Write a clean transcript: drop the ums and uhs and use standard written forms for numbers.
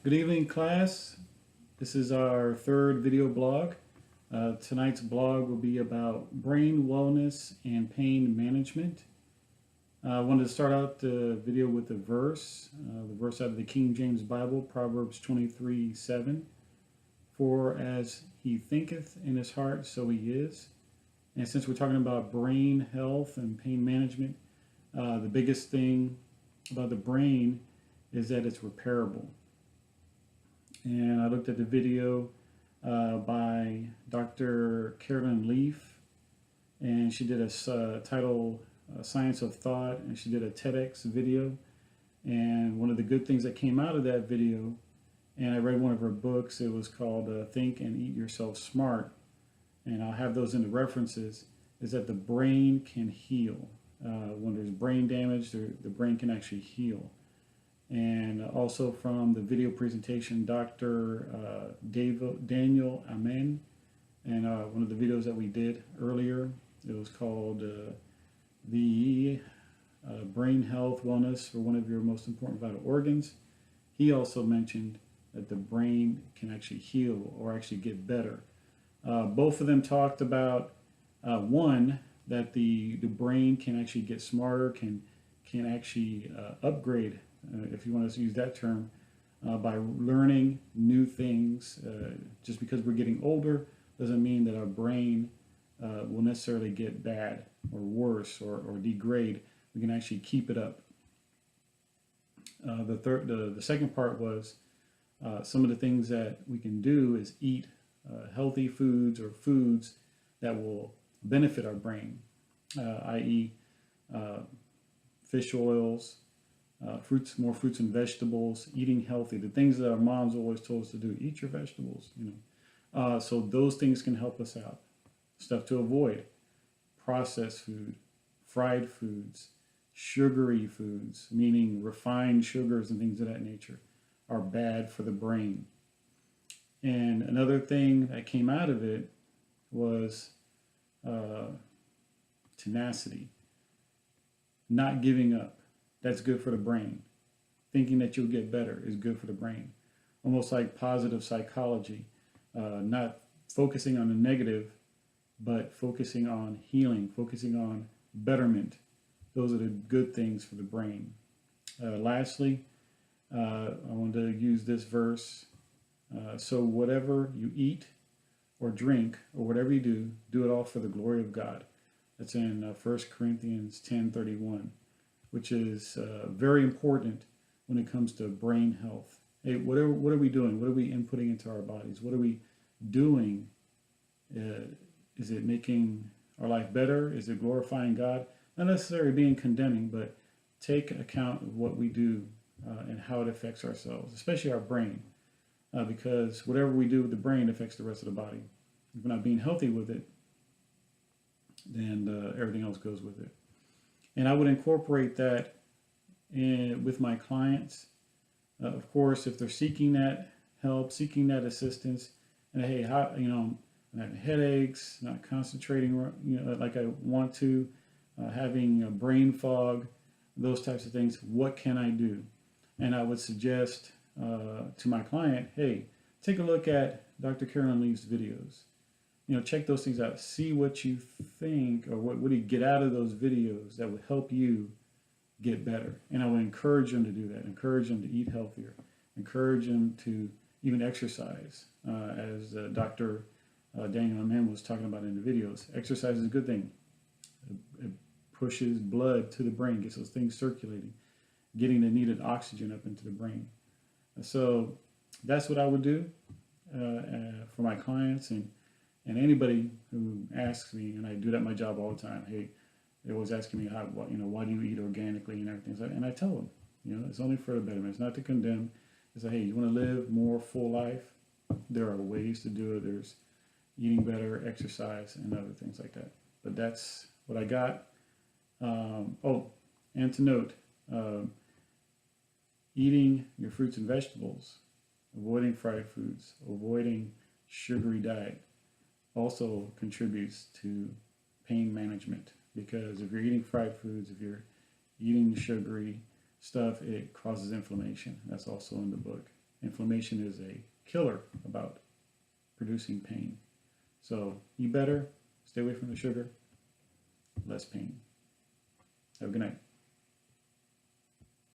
Good evening, class. This is our third video blog. Tonight's blog will be about brain wellness and pain management. I wanted to start out the video with the verse out of the King James Bible, Proverbs 23:7. For as he thinketh in his heart, so he is. And since we're talking about brain health and pain management, the biggest thing about the brain is that it's repairable. And I looked at the video by Dr. Carolyn Leaf, and she did a title Science of Thought, and she did a TEDx video. And one of the good things that came out of that video, and I read one of her books, it was called Think and Eat Yourself Smart, and I'll have those in the references, is that the brain can heal. When there's brain damage, the brain can actually heal. And also from the video presentation, Dr. Daniel Amen, and one of the videos that we did earlier, it was called the Brain Health Wellness for one of your most important vital organs. He also mentioned that the brain can actually heal or actually get better. Both of them talked about one, that the brain can actually get smarter, can actually upgrade, if you want to use that term, by learning new things. Just because we're getting older doesn't mean that our brain will necessarily get bad or worse or degrade. We can actually keep it up. The second part was some of the things that we can do is eat healthy foods or foods that will benefit our brain, i.e. Fish oils, more fruits and vegetables, eating healthy, the things that our moms always told us to do. Eat your vegetables, so those things can help us out. Stuff to avoid: processed food, fried foods, sugary foods, meaning refined sugars and things of that nature, are bad for the brain. And another thing that came out of it was tenacity, not giving up. That's good for the brain. Thinking that you'll get better is good for the brain. Almost like positive psychology, not focusing on the negative, but focusing on healing, focusing on betterment. Those are the good things for the brain. Lastly, I wanted to use this verse. So whatever you eat or drink or whatever you do it all for the glory of God. That's in 1 Corinthians 10:31, which is very important when it comes to brain health. Hey, what are we doing? What are we inputting into our bodies? What are we doing? Is it making our life better? Is it glorifying God? Not necessarily being condemning, but take account of what we do and how it affects ourselves, especially our brain, because whatever we do with the brain affects the rest of the body. If we're not being healthy with it, then everything else goes with it. And I would incorporate that with my clients. Of course, if they're seeking that help, seeking that assistance, and hey, I'm having headaches, not concentrating, like I want to, having a brain fog, those types of things. What can I do? And I would suggest to my client, hey, take a look at Dr. Carolyn Leaf's videos. Check those things out. See what you think, or what do you get out of those videos that would help you get better. And I would encourage them to do that. Encourage them to eat healthier. Encourage them to even exercise, as Dr. Daniel Amen was talking about in the videos. Exercise is a good thing. It pushes blood to the brain, gets those things circulating, getting the needed oxygen up into the brain. So that's what I would do for my clients and anybody who asks me, and I do that in my job all the time. Hey, they're always asking me why do you eat organically and everything. And I tell them, it's only for the betterment. It's not to condemn. It's like, hey, you want to live more full life? There are ways to do it. There's eating better, exercise, and other things like that. But that's what I got. And to note, eating your fruits and vegetables, avoiding fried foods, avoiding sugary diet, also contributes to pain management, because if you're eating fried foods, if you're eating sugary stuff, it causes inflammation. That's also in the book. Inflammation is a killer about producing pain. So eat better, stay away from the sugar, less pain. Have a good night.